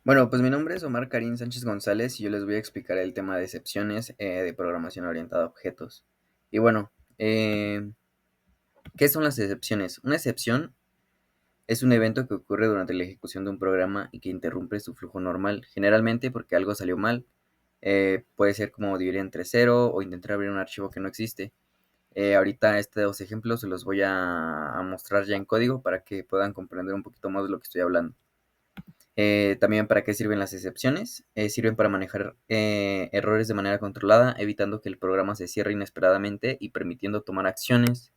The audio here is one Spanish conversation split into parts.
Bueno, pues mi nombre es Omar Karim Sánchez González y yo les voy a explicar el tema de excepciones de programación orientada a objetos. Y bueno, eh, ¿qué son las excepciones? Una excepción es un evento que ocurre durante la ejecución de un programa y que interrumpe su flujo normal, generalmente porque algo salió mal. Puede ser como dividir entre cero o intentar abrir un archivo que no existe. Ahorita estos ejemplos se los voy a mostrar ya en código para que puedan comprender un poquito más de lo que estoy hablando. También para qué sirven las excepciones. Sirven para manejar errores de manera controlada, evitando que el programa se cierre inesperadamente y permitiendo tomar acciones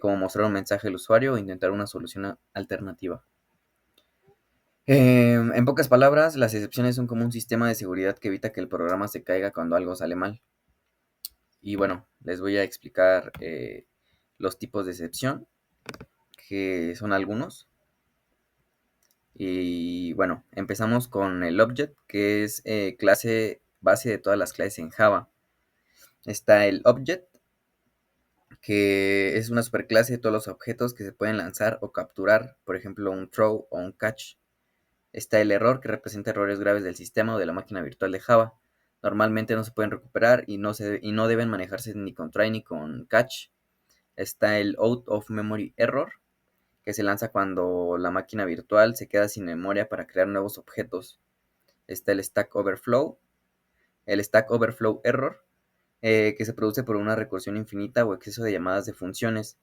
como mostrar un mensaje al usuario o intentar una solución alternativa. En pocas palabras, las excepciones son como un sistema de seguridad que evita que el programa se caiga cuando algo sale mal. Y bueno, les voy a explicar los tipos de excepción, que son algunos. Y bueno, empezamos con el object, que es clase base de todas las clases en Java. Está el object, que es una superclase de todos los objetos que se pueden lanzar o capturar, por ejemplo, un throw o un catch. Está el error, que representa errores graves del sistema o de la máquina virtual de Java. Normalmente no se pueden recuperar y no deben manejarse ni con try ni con catch. Está el out of memory error, que se lanza cuando la máquina virtual se queda sin memoria para crear nuevos objetos. Está el Stack Overflow Error, que se produce por una recursión infinita o exceso de llamadas de funciones.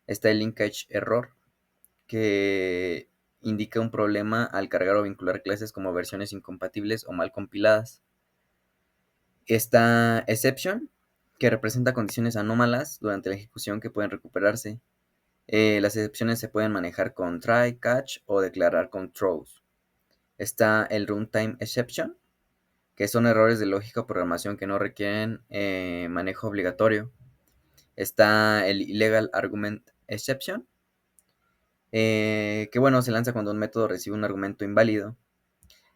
Está el Linkage Error, que indica un problema al cargar o vincular clases como versiones incompatibles o mal compiladas. Está Exception, que representa condiciones anómalas durante la ejecución que pueden recuperarse. Las excepciones se pueden manejar con try, catch o declarar con throws. Está el Runtime Exception, que son errores de lógica o programación que no requieren manejo obligatorio. Está el Illegal Argument Exception, que bueno, se lanza cuando un método recibe un argumento inválido.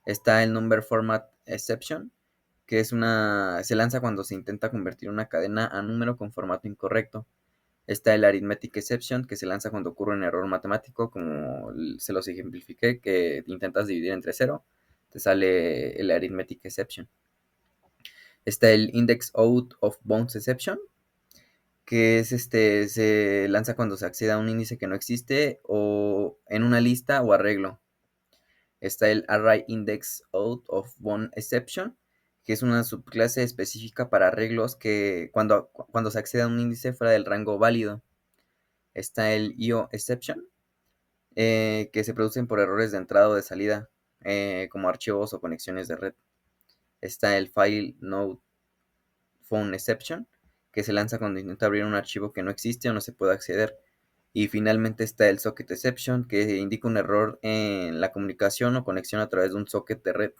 Está el Number Format Exception, que se lanza cuando se intenta convertir una cadena a número con formato incorrecto. Está el Arithmetic Exception, que se lanza cuando ocurre un error matemático, como se los ejemplifiqué, que intentas dividir entre cero, te sale el Arithmetic Exception. Está el Index Out of Bounds Exception, que es se lanza cuando se accede a un índice que no existe o en una lista o arreglo. Está el Array Index Out of Bound Exception, que es una subclase específica para arreglos que cuando se accede a un índice fuera del rango válido. Está el IO Exception, que se producen por errores de entrada o de salida, como archivos o conexiones de red. Está el File Node Phone Exception, que se lanza cuando intenta abrir un archivo que no existe o no se puede acceder. Y finalmente está el Socket Exception, que indica un error en la comunicación o conexión a través de un socket de red.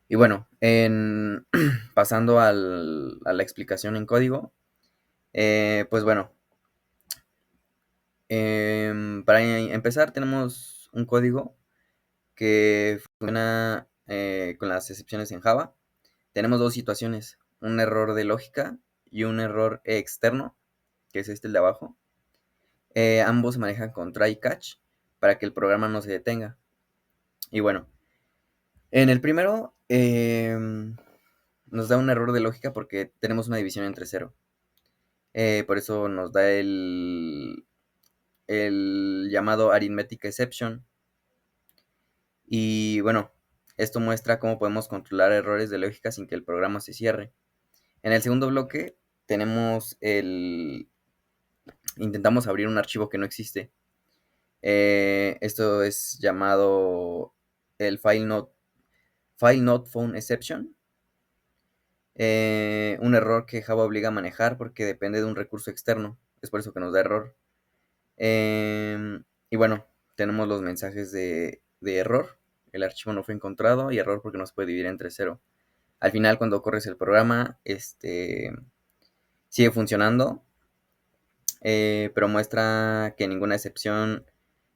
Y bueno, pasando a la explicación en código, pues bueno, para empezar tenemos un código que funciona con las excepciones en Java. Tenemos dos situaciones, un error de lógica y un error externo, que es el de abajo. Ambos se manejan con try y catch para que el programa no se detenga. Y bueno, en el primero nos da un error de lógica porque tenemos una división entre cero. Por eso nos da el llamado arithmetic exception. Y bueno, esto muestra cómo podemos controlar errores de lógica sin que el programa se cierre. En el segundo bloque tenemos intentamos abrir un archivo que no existe. Esto es llamado el File Not Found Exception. Un error que Java obliga a manejar porque depende de un recurso externo. Es por eso que nos da error. Y bueno, tenemos los mensajes de error. El archivo no fue encontrado y error porque no se puede dividir entre cero. Al final, cuando corres el programa, sigue funcionando, pero muestra que ninguna excepción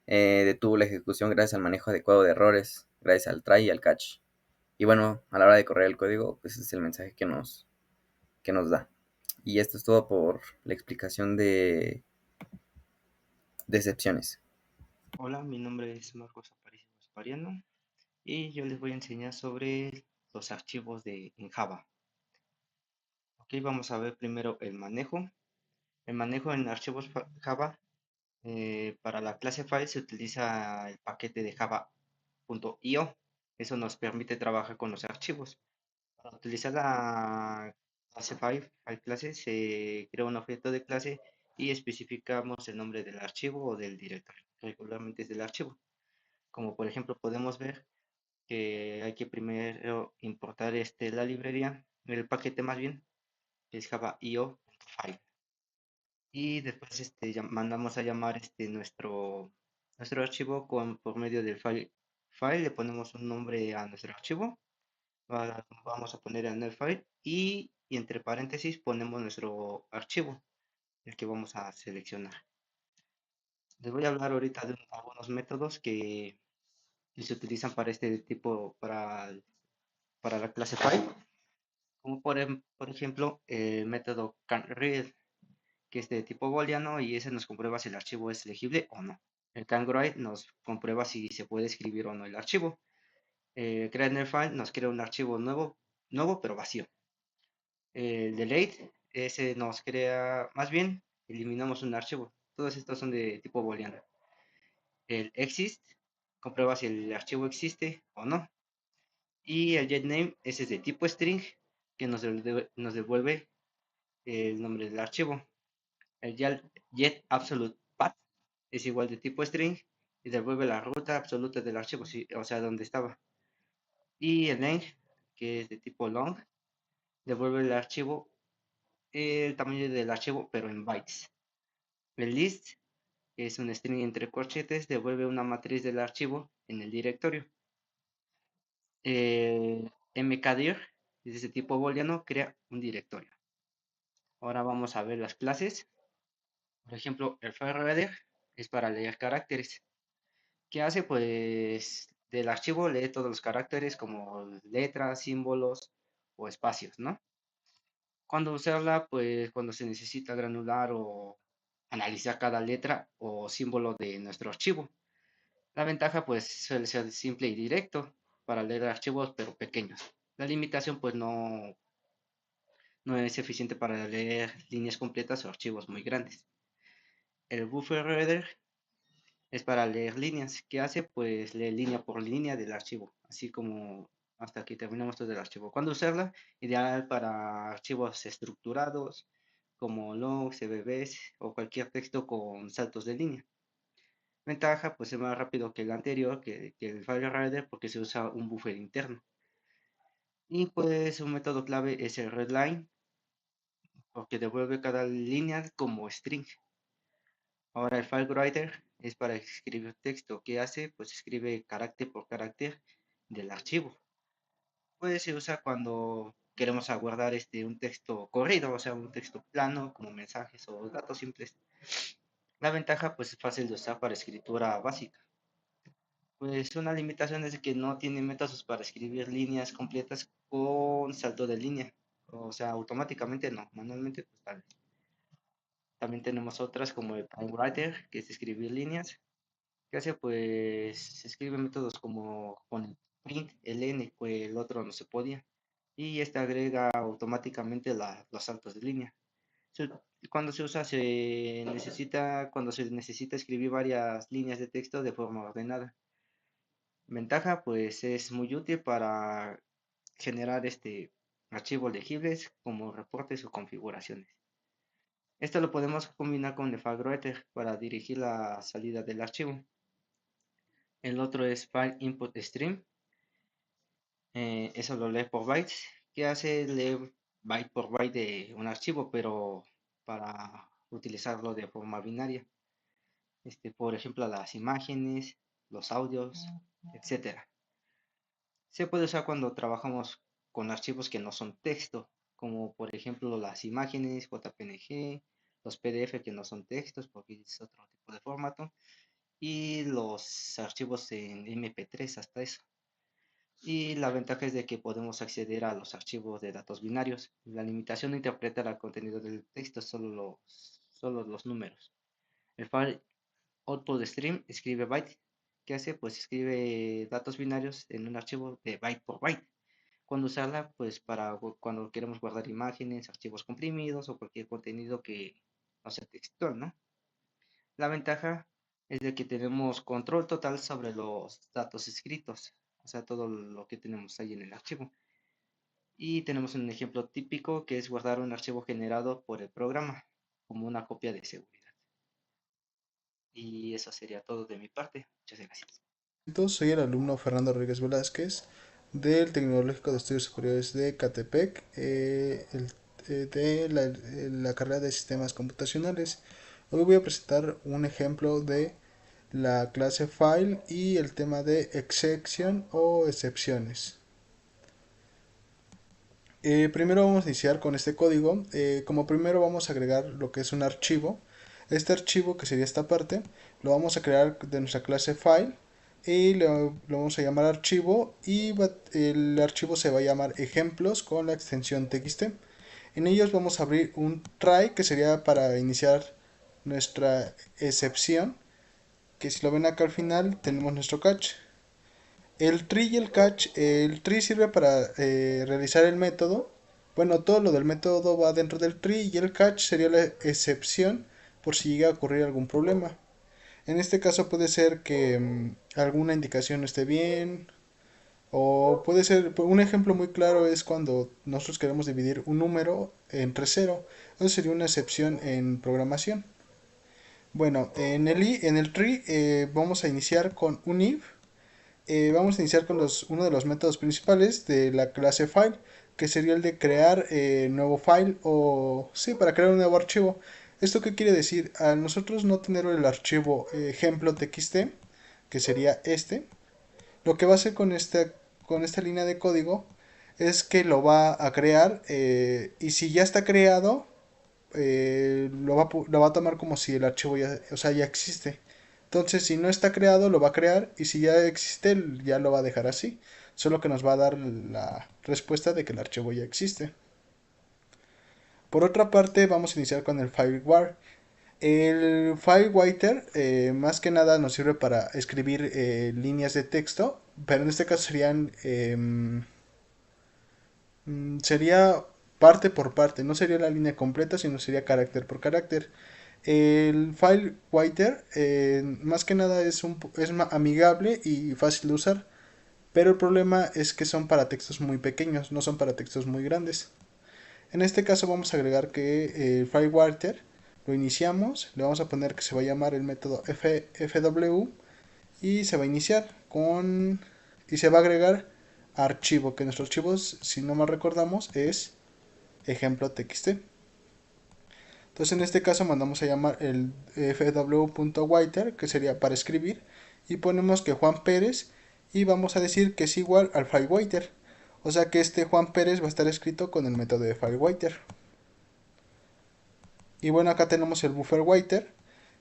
detuvo la ejecución gracias al manejo adecuado de errores, gracias al try y al catch. Y bueno, a la hora de correr el código, pues ese es el mensaje que nos da. Y esto es todo por la explicación de excepciones. Hola, mi nombre es Marcos Aparicio Gaspariano. y yo les voy a enseñar sobre los archivos en Java. Ok, vamos a ver primero el manejo. El manejo en archivos Java, para la clase file se utiliza el paquete de java.io. Eso nos permite trabajar con los archivos. Para utilizar la clase file clase, se crea un objeto de clase y especificamos el nombre del archivo o del directorio. Regularmente es del archivo. Como por ejemplo podemos ver que hay que primero importar la librería, el paquete más bien, que es java.io.file. Y después mandamos a llamar nuestro archivo por medio del file, le ponemos un nombre a nuestro archivo, vamos a poner en el file y entre paréntesis ponemos nuestro archivo, el que vamos a seleccionar. Les voy a hablar ahorita de algunos métodos que se utilizan para este tipo, para la clase file, como por ejemplo el método canRead, que es de tipo booleano y ese nos comprueba si el archivo es legible o no. El canwrite nos comprueba si se puede escribir o no el archivo. Create nos crea un archivo nuevo pero vacío. El delete, ese nos crea, más bien, eliminamos un archivo. Todos estos son de tipo booleano. El exist comprueba si el archivo existe o no. Y el getName, ese es de tipo string, que nos devuelve el nombre del archivo. El getAbsolutePath es igual de tipo string y devuelve la ruta absoluta del archivo, sí, o sea, donde estaba. Y el length, que es de tipo long, devuelve el tamaño del archivo, pero en bytes. El list, que es un string entre corchetes, devuelve una matriz del archivo en el directorio. El mkdir, es de ese tipo booleano, crea un directorio. Ahora vamos a ver las clases. Por ejemplo, el filereader es para leer caracteres. ¿Qué hace? Pues del archivo lee todos los caracteres como letras, símbolos o espacios, ¿no? Cuando se habla, pues cuando se necesita granular o analizar cada letra o símbolo de nuestro archivo. La ventaja, pues, suele ser simple y directo para leer archivos, pero pequeños. La limitación, pues, no es eficiente para leer líneas completas o archivos muy grandes. El buffer reader es para leer líneas. ¿Qué hace? Pues lee línea por línea del archivo, así como hasta que terminamos todo el archivo. ¿Cuándo usarla? Ideal para archivos estructurados como logs, CBBs o cualquier texto con saltos de línea. Ventaja, pues es más rápido que el anterior, que el file reader, porque se usa un buffer interno. Y pues un método clave es el readline, porque devuelve cada línea como string. Ahora el file writer es para escribir texto. ¿Qué hace? Pues escribe carácter por carácter del archivo. Pues se usa cuando queremos guardar un texto corrido, o sea, un texto plano como mensajes o datos simples. La ventaja pues es fácil de usar para escritura básica. Pues una limitación es que no tiene métodos para escribir líneas completas con salto de línea. O sea, automáticamente no, manualmente pues tal vez. También tenemos otras como el PrimeWriter, que es escribir líneas. ¿Qué hace? Pues se escribe métodos como con el print, el n, pues el otro no se podía. Y este agrega automáticamente los saltos de línea. Se- Cuando se usa, cuando se necesita escribir varias líneas de texto de forma ordenada. Ventaja, pues es muy útil para generar archivos legibles como reportes o configuraciones. Esto lo podemos combinar con el FileWriter para dirigir la salida del archivo. El otro es File Input Stream. Eso lo lee por bytes. ¿Qué hace? Leer byte por byte de un archivo, pero para utilizarlo de forma binaria. Por ejemplo, las imágenes, los audios, etcétera. Se puede usar cuando trabajamos con archivos que no son texto, como por ejemplo las imágenes JPNG, los PDF que no son textos porque es otro tipo de formato, y los archivos en MP3 hasta eso. Y la ventaja es de que podemos acceder a los archivos de datos binarios. La limitación de interpretar el contenido del texto, solo los números. El file output stream escribe byte. ¿qué hace? Pues escribe datos binarios en un archivo de byte por byte. Cuando usarla, pues para cuando queremos guardar imágenes, archivos comprimidos o cualquier contenido que no sea textual, ¿no? La ventaja es de que tenemos control total sobre los datos escritos, o sea, todo lo que tenemos ahí en el archivo. Y tenemos un ejemplo típico que es guardar un archivo generado por el programa, como una copia de seguridad. Y eso sería todo de mi parte. Muchas gracias. Soy el alumno Fernando Rodríguez Velázquez del Tecnológico de Estudios Superiores de Catepec, de la carrera de Sistemas Computacionales. Hoy voy a presentar un ejemplo de la clase file y el tema de exception o excepciones. Primero vamos a iniciar con este código. Como primero vamos a agregar lo que es un archivo. Este archivo, que sería esta parte, lo vamos a crear de nuestra clase file y lo vamos a llamar archivo, y el archivo se va a llamar ejemplos con la extensión txt. En ellos vamos a abrir un try, que sería para iniciar nuestra excepción, que si lo ven acá al final tenemos nuestro catch. El tree y el catch, el tree sirve para realizar el método. Bueno, todo lo del método va dentro del tree, y el catch sería la excepción por si llega a ocurrir algún problema. En este caso puede ser que alguna indicación no esté bien, o puede ser, un ejemplo muy claro es cuando nosotros queremos dividir un número entre cero. Eso sería una excepción en programación. Bueno, en el tree vamos a iniciar con un if. Vamos a iniciar con uno de los métodos principales de la clase file, que sería el de crear nuevo file, o sí, para crear un nuevo archivo. ¿Esto qué quiere decir? A nosotros no tener el archivo ejemplo.txt, que sería este, lo que va a hacer con esta línea de código es que lo va a crear, y si ya está creado, lo va a tomar como si el archivo ya, o sea, ya existe. Entonces, si no está creado, lo va a crear, y si ya existe, ya lo va a dejar así. Solo que nos va a dar la respuesta de que el archivo ya existe. Por otra parte, vamos a iniciar con el FileWire. El FileWriter más que nada nos sirve para escribir líneas de texto, pero en este caso sería parte por parte, no sería la línea completa, sino sería carácter por carácter. El FileWriter más que nada es amigable y fácil de usar, pero el problema es que son para textos muy pequeños, no son para textos muy grandes. En este caso vamos a agregar que el FileWriter lo iniciamos, le vamos a poner que se va a llamar el método fw, y se va a iniciar y se va a agregar archivo, que nuestro archivo, si no mal recordamos, es ejemplo.txt. Entonces en este caso mandamos a llamar el fw.writer, que sería para escribir, y ponemos que Juan Pérez, y vamos a decir que es igual al FileWriter. O sea que este Juan Pérez va a estar escrito con el método de FileWriter. Y bueno, acá tenemos el bufferwriter,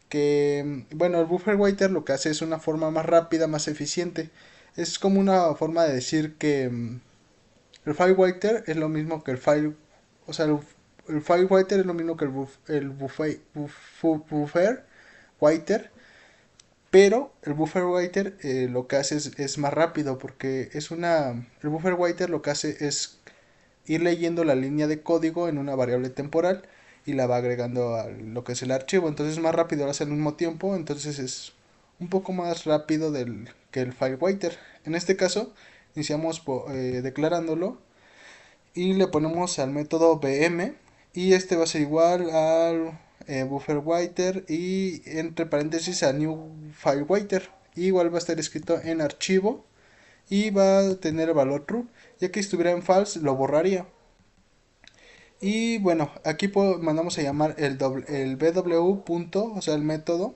que bueno, el bufferwriter lo que hace es una forma más rápida, más eficiente. Es como una forma de decir que el FileWriter es lo mismo que el file, o sea, el FileWriter es lo mismo que el bufferwriter, pero el bufferwriter lo que hace es más rápido, porque el bufferwriter lo que hace es ir leyendo la línea de código en una variable temporal y la va agregando a lo que es el archivo. Entonces es más rápido, lo hace al mismo tiempo, entonces es un poco más rápido que el FileWriter. En este caso iniciamos declarándolo, y le ponemos al método bm, y este va a ser igual al bufferwriter, y entre paréntesis a new FileWriter. Igual va a estar escrito en archivo y va a tener el valor true, ya que si estuviera en false lo borraría. Y bueno, aquí mandamos a llamar el bw punto, o sea, el método,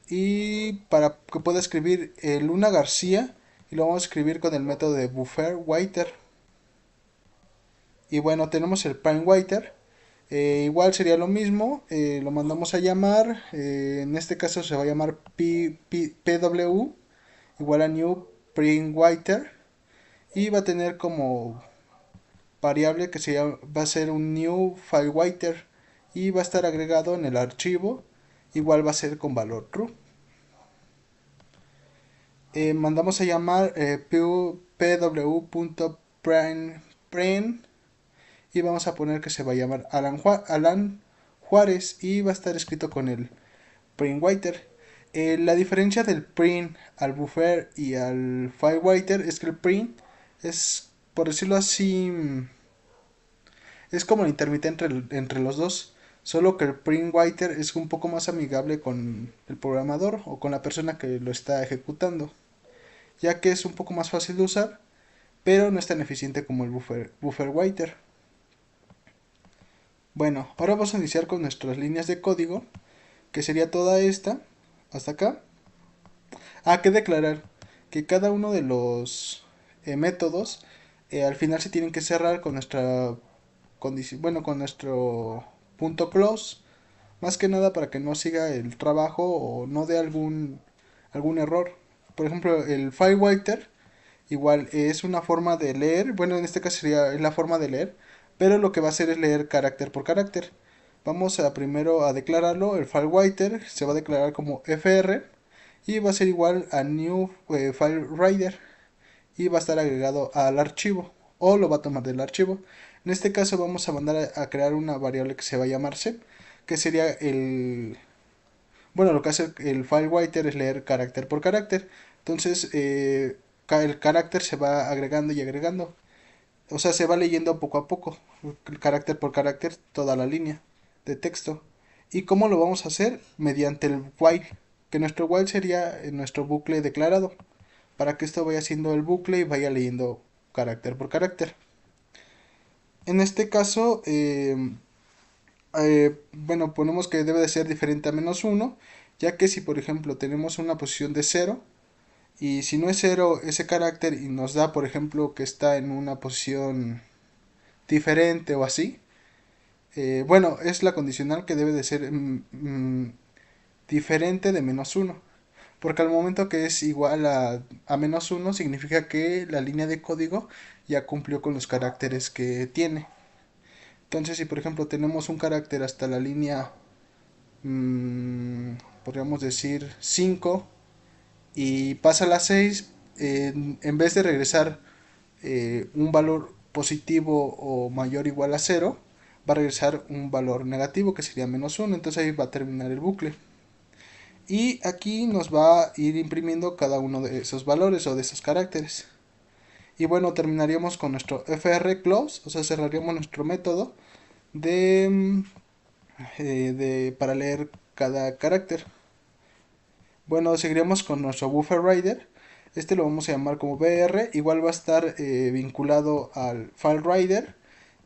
y para que pueda escribir Luna García, y lo vamos a escribir con el método de bufferwriter. Y bueno, tenemos el primewriter, igual sería lo mismo, lo mandamos a llamar, en este caso se va a llamar pw igual a new primewriter, y va a tener como variable que va a ser un new FileWriter, y va a estar agregado en el archivo, igual va a ser con valor true. mandamos a llamar pw.print y vamos a poner que se va a llamar Alan Juárez y va a estar escrito con el printwriter. La diferencia del print al buffer y al filewriter es que el print es, por decirlo así, es como el intermitente entre los dos, solo que el printwriter es un poco más amigable con el programador o con la persona que lo está ejecutando, ya que es un poco más fácil de usar, pero no es tan eficiente como el bufferwriter. Bueno, ahora vamos a iniciar con nuestras líneas de código, que sería toda esta, hasta acá. Que declarar que cada uno de los métodos al final se tienen que cerrar con nuestra condición, bueno, con nuestro punto close, más que nada para que no siga el trabajo o no dé algún error. Por ejemplo, el filewriter igual es una forma de leer, bueno, en este caso sería la forma de leer, pero lo que va a hacer es leer carácter por carácter. Vamos a primero a declararlo, el filewriter se va a declarar como fr y va a ser igual a new file writer y va a estar agregado al archivo o lo va a tomar del archivo. En este caso vamos a mandar a crear una variable que se va a llamar sep, que sería bueno, lo que hace el file writer es leer carácter por carácter. Entonces el carácter se va agregando y agregando. O sea, se va leyendo poco a poco, carácter por carácter, toda la línea de texto. ¿Y cómo lo vamos a hacer? Mediante el while, que nuestro while sería nuestro bucle declarado, para que esto vaya haciendo el bucle y vaya leyendo carácter por carácter. En este caso, bueno, ponemos que debe de ser diferente a -1, ya que si por ejemplo tenemos una posición de 0, y si no es 0 ese carácter y nos da por ejemplo que está en una posición diferente o así, bueno, es la condicional que debe de ser diferente de -1. Porque al momento que es igual a -1 significa que la línea de código ya cumplió con los caracteres que tiene. Entonces si por ejemplo tenemos un carácter hasta la línea, podríamos decir 5 y pasa a la 6, en vez de regresar un valor positivo o mayor o igual a 0, va a regresar un valor negativo que sería -1, entonces ahí va a terminar el bucle. Y aquí nos va a ir imprimiendo cada uno de esos valores o de esos caracteres. Y bueno, terminaríamos con nuestro fr close, o sea, cerraríamos nuestro método de, para leer cada carácter. Bueno, seguiríamos con nuestro buffer writer. Este lo vamos a llamar como br. Igual va a estar vinculado al file writer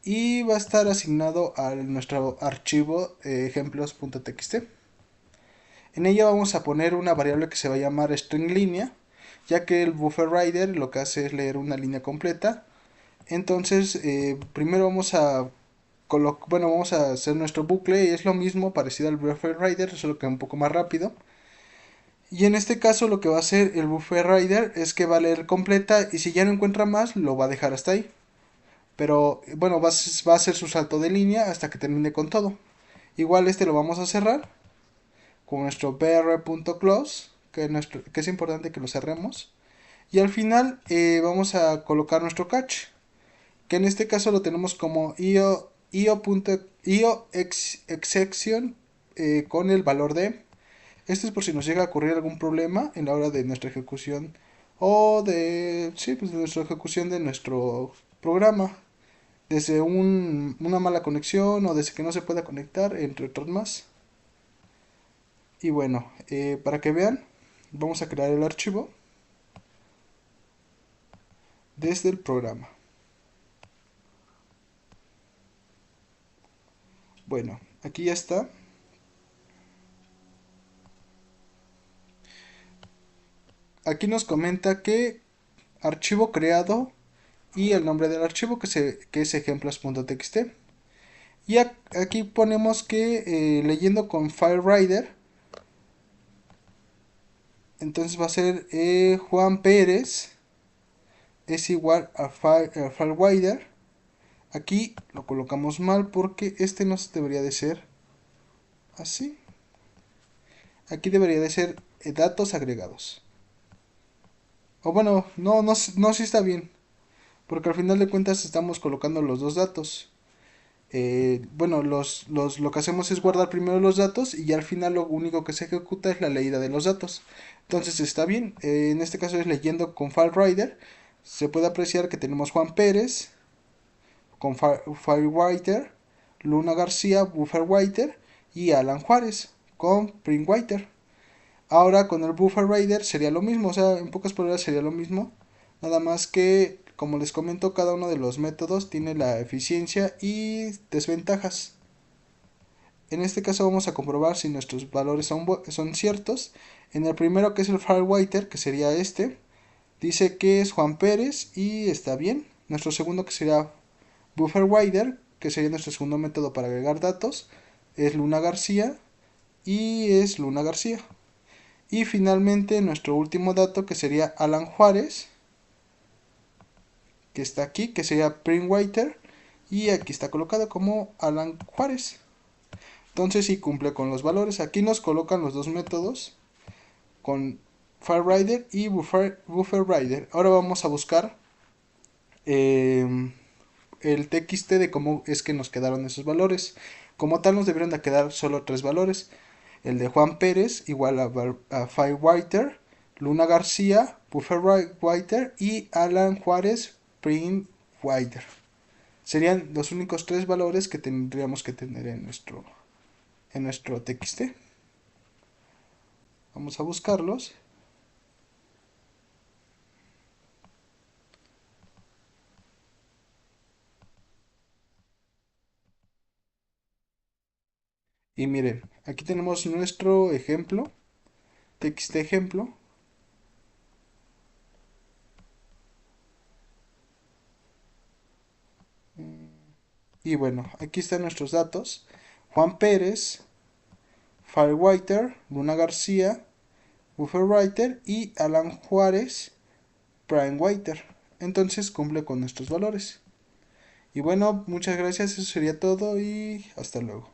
y va a estar asignado a nuestro archivo ejemplos.txt. En ella vamos a poner una variable que se va a llamar string línea, ya que el buffer writer lo que hace es leer una línea completa. Entonces, primero vamos a hacer nuestro bucle y es lo mismo, parecido al buffer writer, solo que un poco más rápido. Y en este caso lo que va a hacer el buffer writer es que va a leer completa y si ya no encuentra más, lo va a dejar hasta ahí. Pero bueno, va a hacer su salto de línea hasta que termine con todo. Igual este lo vamos a cerrar con nuestro br.close, que es importante que lo cerremos. Y al final vamos a colocar nuestro catch, que en este caso lo tenemos como io exception con el valor de. Esto es por si nos llega a ocurrir algún problema en la hora de nuestra ejecución o pues de nuestra ejecución de nuestro programa, desde una mala conexión o desde que no se pueda conectar, entre otros más. Y bueno, para que vean, vamos a crear el archivo desde el programa. Bueno, aquí ya está. Aquí nos comenta que archivo creado y el nombre del archivo que es ejemplos.txt. Y aquí ponemos que leyendo con FileWriter, entonces va a ser Juan Pérez es igual a FileWriter. Aquí lo colocamos mal porque este no debería de ser así. Aquí debería de ser datos agregados. O bueno, no, sí está bien. Porque al final de cuentas estamos colocando los dos datos. Bueno, lo que hacemos es guardar primero los datos y ya al final lo único que se ejecuta es la leída de los datos. Entonces está bien. En este caso es leyendo con FileWriter. Se puede apreciar que tenemos Juan Pérez con FileWriter, Luna García, BufferWriter y Alan Juárez con PrintWriter. Ahora con el BufferWriter sería lo mismo, o sea, en pocas palabras sería lo mismo, nada más que, como les comento, cada uno de los métodos tiene la eficiencia y desventajas. En este caso vamos a comprobar si nuestros valores son ciertos. En el primero, que es el FileWriter, que sería este, dice que es Juan Pérez y está bien. Nuestro segundo, que sería BufferWriter, que sería nuestro segundo método para agregar datos, es Luna García y es Luna García. Y finalmente nuestro último dato, que sería Alan Juárez, que está aquí, que sería PrintWriter, y aquí está colocado como Alan Juárez. Entonces sí cumple con los valores. Aquí nos colocan los dos métodos con FileWriter y BufferWriter. Ahora vamos a buscar el TXT de cómo es que nos quedaron esos valores. Como tal nos debieron de quedar solo tres valores. El de Juan Pérez igual a FileWriter, Luna García, BufferWriter y Alan Juárez, PrintWriter. Serían los únicos tres valores que tendríamos que tener en nuestro TXT. Vamos a buscarlos. Y miren, aquí tenemos nuestro ejemplo, TXT ejemplo. Y bueno, aquí están nuestros datos. Juan Pérez, FileWriter, Luna García, BufferWriter y Alan Juárez, PrimeWriter. Entonces cumple con nuestros valores. Y bueno, muchas gracias, eso sería todo y hasta luego.